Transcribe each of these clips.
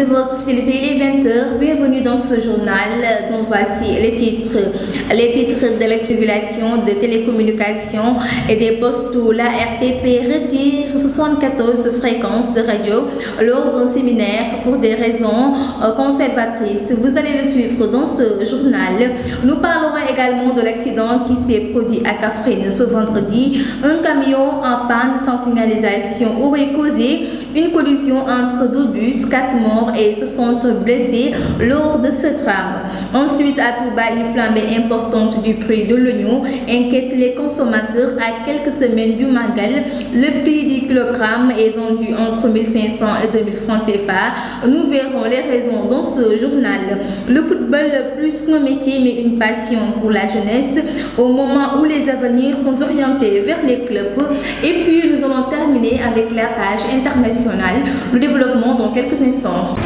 de votre fidélité. Il est 20h. Bienvenue dans ce journal. Donc voici les titres. Les titres de l'extrégulation de télécommunications et des postes où la RTP retire 74 fréquences de radio lors d'un séminaire pour des raisons conservatrices. Vous allez le suivre dans ce journal. Nous parlerons également de l'accident qui s'est produit à Kaffrine ce vendredi. Un camion en panne sans signalisation aurait causé une collision entre deux bus, 4 morts et 60 blessés lors de ce drame. Ensuite, à Touba, une flambée importante du prix de l'oignon inquiète les consommateurs à quelques semaines du Magal. Le prix du kilogramme est vendu entre 1500 et 2000 francs CFA. Nous verrons les raisons dans ce journal. Le football, plus qu'un métier, mais une passion pour la jeunesse, au moment où les avenirs sont orientés vers les clubs. Et puis, nous allons terminer avec la page internationale. Le développement dans quelques instants.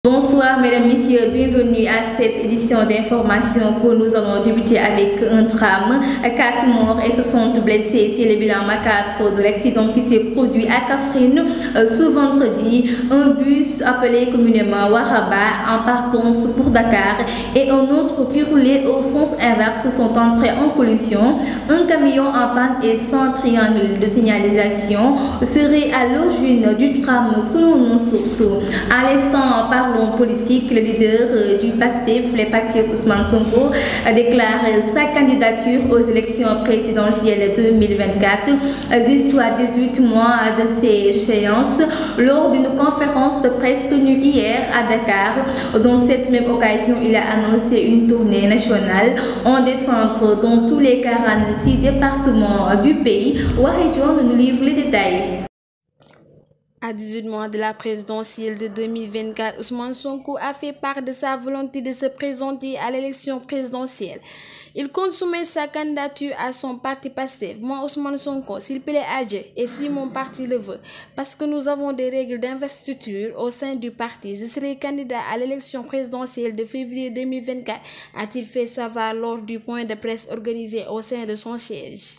Bonsoir mesdames, messieurs, bienvenue à cette édition d'information que nous allons débuter avec un drame. 4 morts et 60 blessés, c'est le bilan macabre de l'accident qui s'est produit à Kaffrine ce vendredi. Un bus appelé communément Waraba en partance pour Dakar et un autre qui roulait au sens inverse sont entrés en collision. Un camion en panne et sans triangle de signalisation serait à l'origine du drame selon nos sources. À l'instant, parlons politique, le leader du PASTEF, le parti Ousmane Sonko, déclare sa candidature aux élections présidentielles 2024, juste à 18 mois de ces échéances, lors d'une conférence de presse tenue hier à Dakar. Dans cette même occasion, il a annoncé une tournée nationale en décembre dans tous les 46 départements du pays. Waridjon nous livre les détails. À 18 mois de la présidentielle de 2024, Ousmane Sonko a fait part de sa volonté de se présenter à l'élection présidentielle. Il compte soumettre sa candidature à son parti PASTEF. Moi, Ousmane Sonko, s'il plaît à Dieu et si mon parti le veut, parce que nous avons des règles d'investiture au sein du parti, je serai candidat à l'élection présidentielle de février 2024, a-t-il fait savoir lors du point de presse organisé au sein de son siège.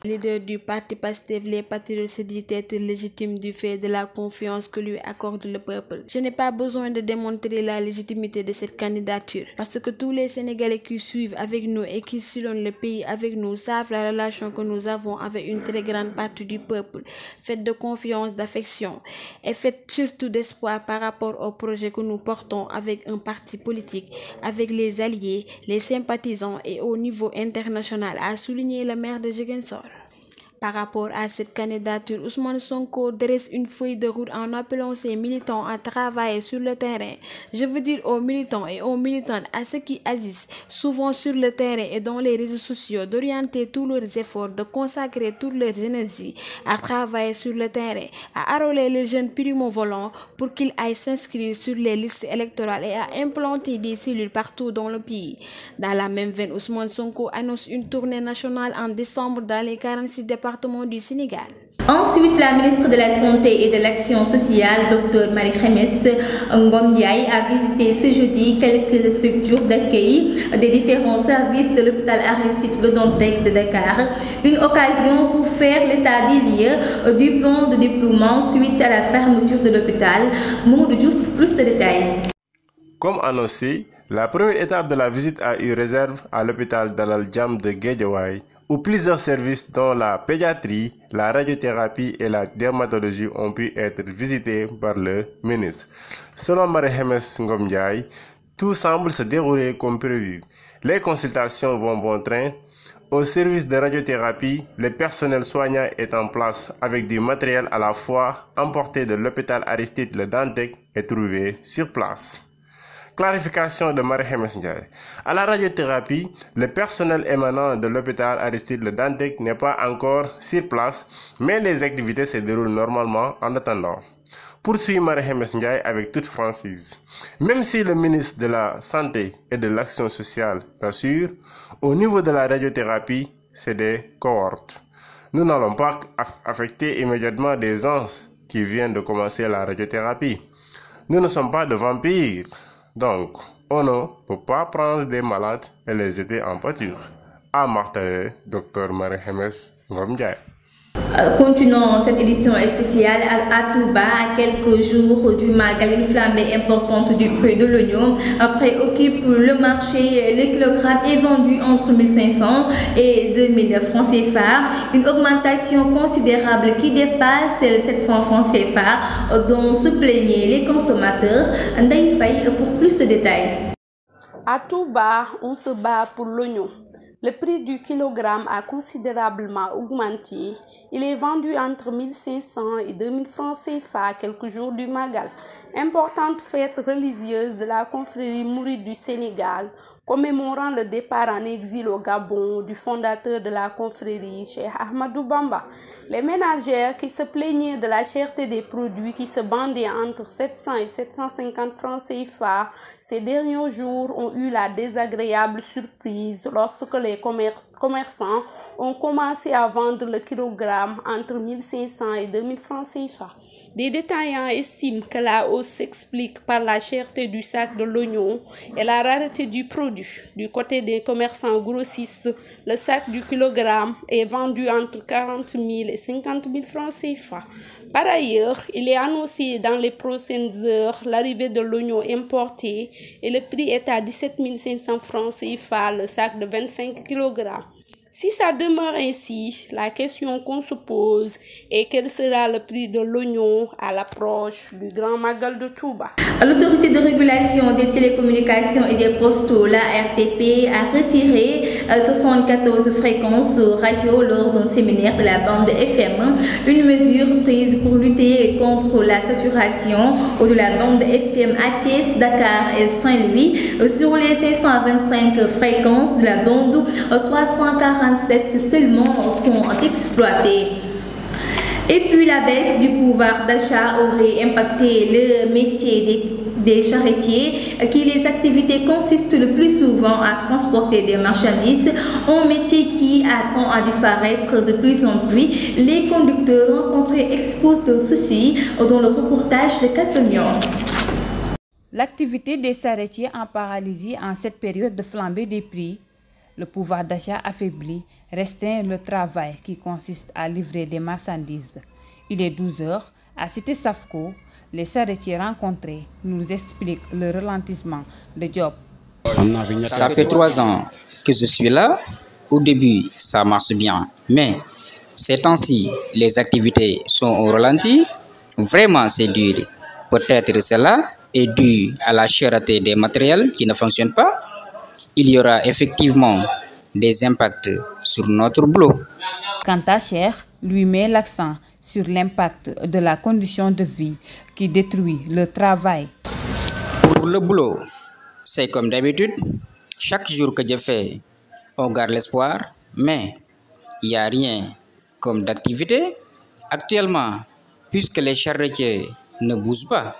Le leader du parti PASTEF, les patriotes, se dit être légitime du fait de la confiance que lui accorde le peuple. Je n'ai pas besoin de démontrer la légitimité de cette candidature, parce que tous les Sénégalais qui suivent avec nous et qui sillonnent le pays avec nous savent la relation que nous avons avec une très grande partie du peuple, faite de confiance, d'affection et faite surtout d'espoir par rapport au projet que nous portons avec un parti politique, avec les alliés, les sympathisants et au niveau international, a souligné le maire de Ziguinchor. Par rapport à cette candidature, Ousmane Sonko dresse une feuille de route en appelant ses militants à travailler sur le terrain. Je veux dire aux militants et aux militantes, à ceux qui agissent souvent sur le terrain et dans les réseaux sociaux, d'orienter tous leurs efforts, de consacrer toutes leurs énergies à travailler sur le terrain, à arroler les jeunes primo-volants pour qu'ils aillent s'inscrire sur les listes électorales et à implanter des cellules partout dans le pays. Dans la même veine, Ousmane Sonko annonce une tournée nationale en décembre dans les 46 départements du Sénégal. Ensuite, la ministre de la Santé et de l'Action sociale, Dr Marie-Khemesse Ngom Ndiaye, a visité ce jeudi quelques structures d'accueil des différents services de l'hôpital Aristide Le Dantec de Dakar. Une occasion pour faire l'état des lieux du plan de déploiement suite à la fermeture de l'hôpital. Mamadou Diouf pour plus de détails. Comme annoncé, la première étape de la visite a eu réserve à l'hôpital Dalal Jamm de Guédiawaye, où plusieurs services dont la pédiatrie, la radiothérapie et la dermatologie ont pu être visités par le ministre. Selon Marie-Khemesse Ngom Ndiaye, tout semble se dérouler comme prévu. Les consultations vont bon train. Au service de radiothérapie, le personnel soignant est en place avec du matériel à la fois emporté de l'hôpital Aristide Le Dantec et trouvé sur place. Clarification de Marie-Khemesse Ndiaye. À la radiothérapie, le personnel émanant de l'hôpital Aristide Le Dantec n'est pas encore sur place, mais les activités se déroulent normalement en attendant. Poursuit Marie-Khemesse Ndiaye avec toute franchise. Même si le ministre de la Santé et de l'Action sociale rassure, au niveau de la radiothérapie, c'est des cohortes. Nous n'allons pas affecter immédiatement des gens qui viennent de commencer la radiothérapie. Nous ne sommes pas de vampires. Donc, on ne peut pas prendre des malades et les aider en pâture. A martelé Dr Marie-Hemes Ngom-Ndiaye. Continuons cette édition spéciale à Touba, à quelques jours du Magal. Une flambée importante du prix de l'oignon préoccupe le marché. Le kilogramme est vendu entre 1500 et 2000 francs CFA. Une augmentation considérable qui dépasse les 700 francs CFA dont se plaignaient les consommateurs. Ndaï Faye pour plus de détails. À Touba, on se bat pour l'oignon. Le prix du kilogramme a considérablement augmenté. Il est vendu entre 1500 et 2000 francs CFA quelques jours du Magal. Importante fête religieuse de la confrérie mouride du Sénégal, commémorant le départ en exil au Gabon du fondateur de la confrérie, Cheikh Ahmadou Bamba. Les ménagères qui se plaignaient de la cherté des produits qui se bandaient entre 700 et 750 francs CFA ces derniers jours ont eu la désagréable surprise lorsque les commerçants ont commencé à vendre le kilogramme entre 1500 et 2000 francs CFA. Des détaillants estiment que la hausse s'explique par la cherté du sac de l'oignon et la rareté du produit. Du côté des commerçants grossistes, le sac du kilogramme est vendu entre 40 000 et 50 000 francs CFA. Par ailleurs, il est annoncé dans les prochaines heures l'arrivée de l'oignon importé et le prix est à 17 500 francs CFA le sac de 25 kg. Si ça demeure ainsi, la question qu'on se pose est quel sera le prix de l'oignon à l'approche du Grand Magal de Touba. L'autorité de régulation des télécommunications et des postes, la RTP, a retiré 74 fréquences radio lors d'un séminaire de la bande FM, une mesure prise pour lutter contre la saturation de la bande FM à Thiès, Dakar et Saint-Louis. Sur les 525 fréquences de la bande, 347 seulement sont exploitées. Et puis la baisse du pouvoir d'achat aurait impacté le métier des charretiers, qui les activités consistent le plus souvent à transporter des marchandises, un métier qui attend à disparaître de plus en plus. Les conducteurs rencontrés exposent de soucis dans le reportage de Catonion. L'activité des charretiers en paralysie en cette période de flambée des prix. Le pouvoir d'achat affaibli restreint le travail qui consiste à livrer des marchandises. Il est 12 h. À Cité Safco, les charretiers rencontrés nous expliquent le ralentissement de job. Ça fait 3 ans que je suis là. Au début, ça marche bien. Mais ces temps-ci, les activités sont au ralenti. Vraiment, c'est dur. Peut-être cela est dû à la cherté des matériels qui ne fonctionnent pas. Il y aura effectivement des impacts sur notre boulot. Quant à Cheikh, lui met l'accent sur l'impact de la condition de vie qui détruit le travail. Pour le boulot, c'est comme d'habitude. Chaque jour que je fais, on garde l'espoir, mais il n'y a rien comme d'activité. Actuellement, puisque les charretiers ne bougent pas,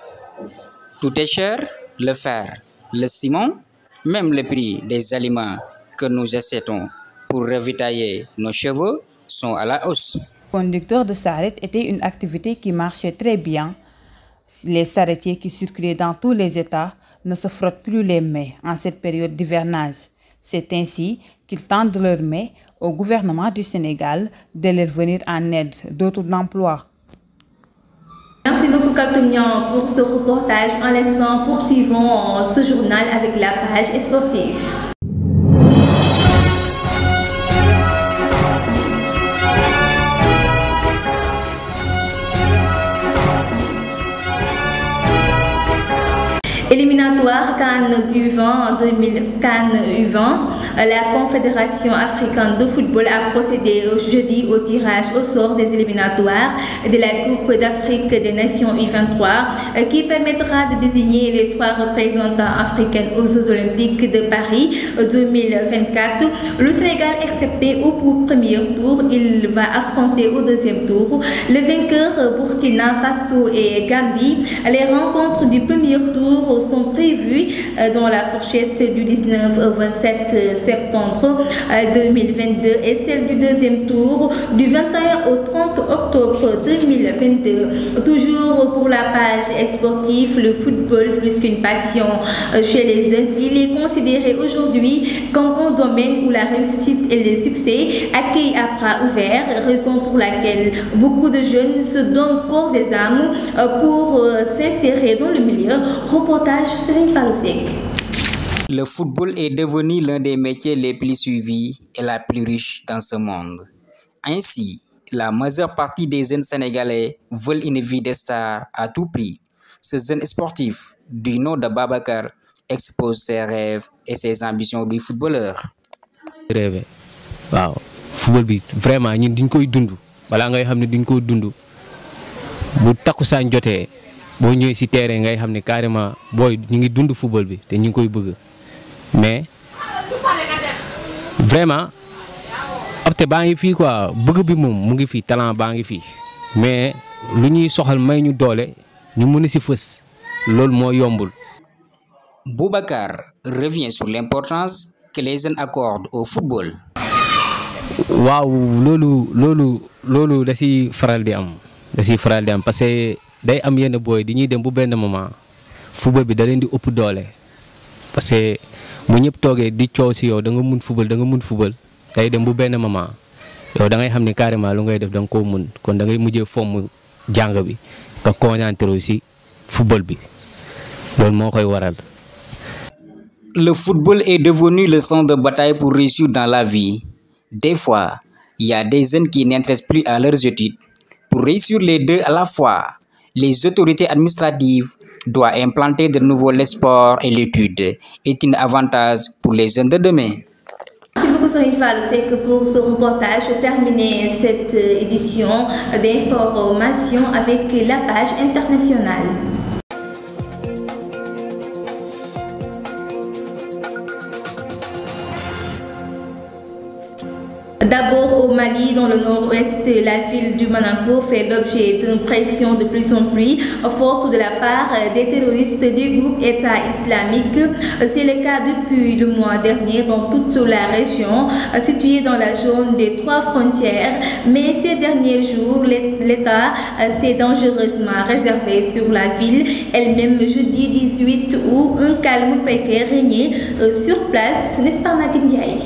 tout est cher, le fer, le ciment, même le prix des aliments que nous achetons pour ravitailler nos chevaux sont à la hausse. Conducteur de charrette était une activité qui marchait très bien. Les charretiers qui circulaient dans tous les États ne se frottent plus les mains en cette période d'hivernage. C'est ainsi qu'ils tendent leurs mains au gouvernement du Sénégal de leur venir en aide d'autres emplois. Merci beaucoup Captomnian pour ce reportage. En l'instant, poursuivons ce journal avec la page sportive. Éliminatoire CAN U20 la Confédération africaine de football a procédé jeudi au tirage au sort des éliminatoires de la Coupe d'Afrique des Nations U23 qui permettra de désigner les 3 représentants africains aux Jeux Olympiques de Paris 2024. Le Sénégal excepté au premier tour, il va affronter au deuxième tour le vainqueur Burkina Faso et Gambie. Les rencontres du premier tour sont sont prévues dans la fourchette du 19 au 27 septembre 2022 et celle du deuxième tour du 21 au 30 octobre 2022. Toujours pour la page sportive, le football plus qu'une passion chez les jeunes, il est considéré aujourd'hui comme un domaine où la réussite et le succès accueillent à bras ouverts, raison pour laquelle beaucoup de jeunes se donnent corps et âme pour s'insérer dans le milieu. Reportage Serigne Fallou Seck. Le football est devenu l'un des métiers les plus suivis et la plus riche dans ce monde. Ainsi, la majeure partie des jeunes Sénégalais veulent une vie de star à tout prix. Ce jeune sportif du nom de Babacar expose ses rêves et ses ambitions du footballeur. Rêve, waaw football bi vraiment ñun diñ koy dund balaa ngay xam ne diñ koy dund bu takkusaan jotee boo ñëwee ci terrain ngay xam ne carrément booy ñu ngi dund football bi te ñu ngi koy bëgg mais vraiment opté baa ngi fii quoi bëgg bi moom mu ngi fii talent baa ngi fii mais lu ñuy soxal may ñu doole ñu mën a ci fës loolu moo yombul. Boubacar revient sur l'importance que les jeunes accordent au football. waaw loolu da ciy faral di am parce que day am yenn booy di ñuy dem bu benn moment football bi da leen di ëpp doole parce que bu ñëpp toogee di coow ci yow da nga mun football day dem bu benn moment yow da ngay xam ne carrément lu ngay def da nga koo mun kon da ngay mujjee fomm jàng bi nga concentré ci football bi loolu moo koy waral. Le football est devenu le champ de bataille pour réussir dans la vie. Des fois, il y a des jeunes qui n'intéressent plus à leurs études. Pour réussir les deux à la fois, les autorités administratives doivent implanter de nouveau le sport et l'étude. C'est un avantage pour les jeunes de demain. Merci beaucoup Serigne Fallou Seck pour ce reportage. Terminer cette édition d'information avec la page internationale. D'abord au Mali, dans le nord-ouest, la ville du Manako fait l'objet d'une pression de plus en plus forte de la part des terroristes du groupe État islamique. C'est le cas depuis le mois dernier dans toute la région située dans la zone des 3 frontières. Mais ces derniers jours, l'État s'est dangereusement réservé sur la ville elle-même jeudi 18 où un calme précaire régnait sur place, n'est-ce pas Maguette Ndiaye?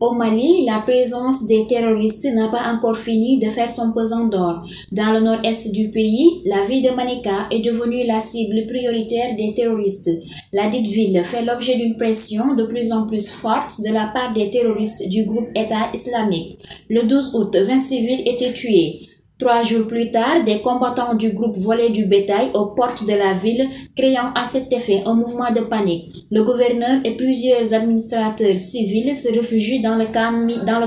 Au Mali, la présence des terroristes n'a pas encore fini de faire son pesant d'or. Dans le nord-est du pays, la ville de Manéka est devenue la cible prioritaire des terroristes. La dite ville fait l'objet d'une pression de plus en plus forte de la part des terroristes du groupe État islamique. Le 12 août, 20 civils étaient tués. 3 jours plus tard, des combattants du groupe volaient du bétail aux portes de la ville, créant à cet effet un mouvement de panique. Le gouverneur et plusieurs administrateurs civils se réfugient dans le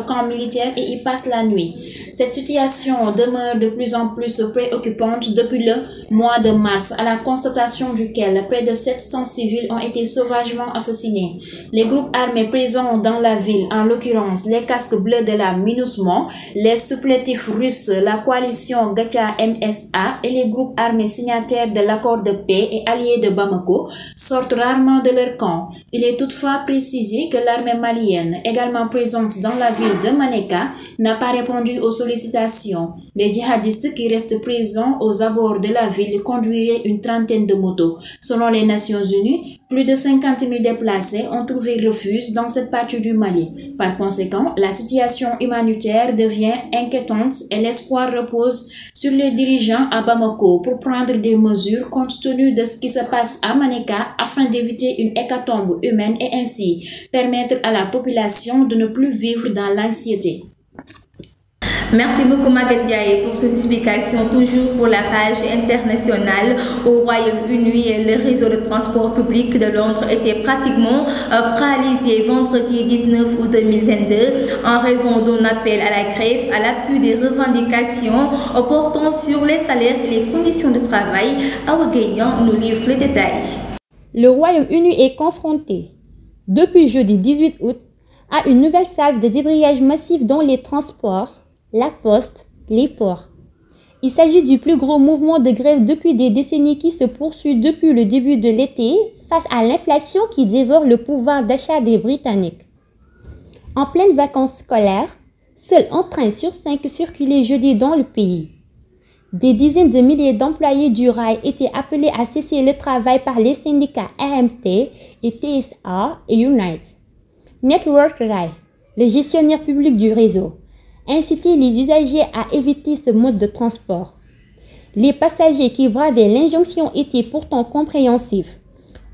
camp militaire et y passent la nuit. Cette situation demeure de plus en plus préoccupante depuis le mois de mars, à la constatation duquel près de 700 civils ont été sauvagement assassinés. Les groupes armés présents dans la ville, en l'occurrence les casques bleus de la MINUSMA, les supplétifs russes, la coalition Gacha MSA et les groupes armés signataires de l'accord de paix et alliés de Bamako sortent rarement de leur camp. Il est toutefois précisé que l'armée malienne, également présente dans la ville de Manéka, n'a pas répondu aux sollicitations. Les djihadistes qui restent présents aux abords de la ville conduiraient une trentaine de motos. Selon les Nations Unies, plus de 50 000 déplacés ont trouvé refuge dans cette partie du Mali. Par conséquent, la situation humanitaire devient inquiétante et l'espoir repose sur les dirigeants à Bamako pour prendre des mesures compte tenu de ce qui se passe à Manéka afin d'éviter une hécatombe humaine et ainsi permettre à la population de ne plus vivre dans l'anxiété. Merci beaucoup Maguette Ndiaye pour ces explications. Toujours pour la page internationale, au Royaume-Uni, le réseau de transport public de Londres était pratiquement paralysé vendredi 19 août 2022 en raison d'un appel à la grève à l'appui des revendications portant sur les salaires et les conditions de travail. Awa Gueye nous livre les détails. Le Royaume-Uni est confronté depuis jeudi 18 août à une nouvelle salve de débrayage massif dans les transports, la poste, les ports. Il s'agit du plus gros mouvement de grève depuis des décennies qui se poursuit depuis le début de l'été face à l'inflation qui dévore le pouvoir d'achat des Britanniques. En pleine vacances scolaires, seul un train sur 5 circulait jeudi dans le pays. Des dizaines de milliers d'employés du rail étaient appelés à cesser le travail par les syndicats RMT et TSA et Unite. Network Rail, le gestionnaire public du réseau, incitait les usagers à éviter ce mode de transport. Les passagers qui bravaient l'injonction étaient pourtant compréhensifs,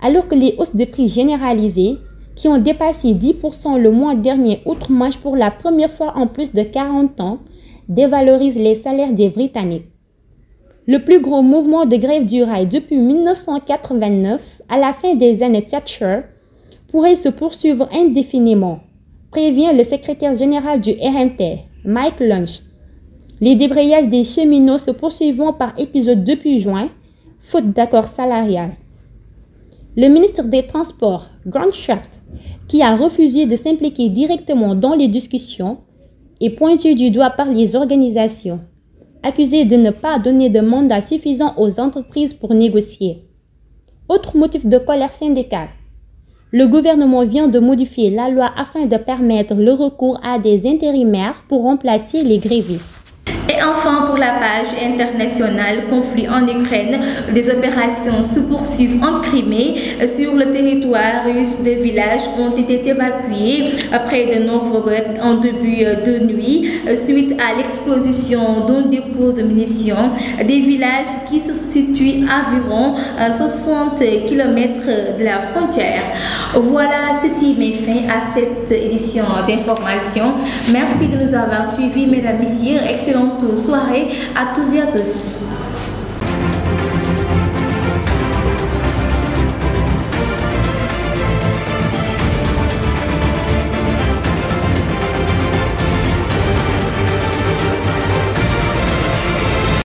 alors que les hausses de prix généralisées, qui ont dépassé 10% le mois dernier outre-Manche pour la première fois en plus de 40 ans, dévalorisent les salaires des Britanniques. Le plus gros mouvement de grève du rail depuis 1989, à la fin des années Thatcher, pourrait se poursuivre indéfiniment, prévient le secrétaire général du RMT, Mike Lunch. Les débrayages des cheminots se poursuivront par épisode depuis juin, faute d'accord salarial. Le ministre des Transports, Grant Shapps, qui a refusé de s'impliquer directement dans les discussions, est pointé du doigt par les organisations, accusées de ne pas donner de mandat suffisant aux entreprises pour négocier. Autre motif de colère syndicale. Le gouvernement vient de modifier la loi afin de permettre le recours à des intérimaires pour remplacer les grévistes. Et enfin, pour la page internationale, conflit en Ukraine, des opérations se poursuivent en Crimée. Sur le territoire russe, des villages ont été évacués près de Novgorod en début de nuit suite à l'explosion d'un dépôt de munitions. Des villages qui se situent à environ 60 km de la frontière. Voilà, ceci met fin à cette édition d'information. Merci de nous avoir suivis, mesdames et messieurs. Excellente soirée à tous et à tous.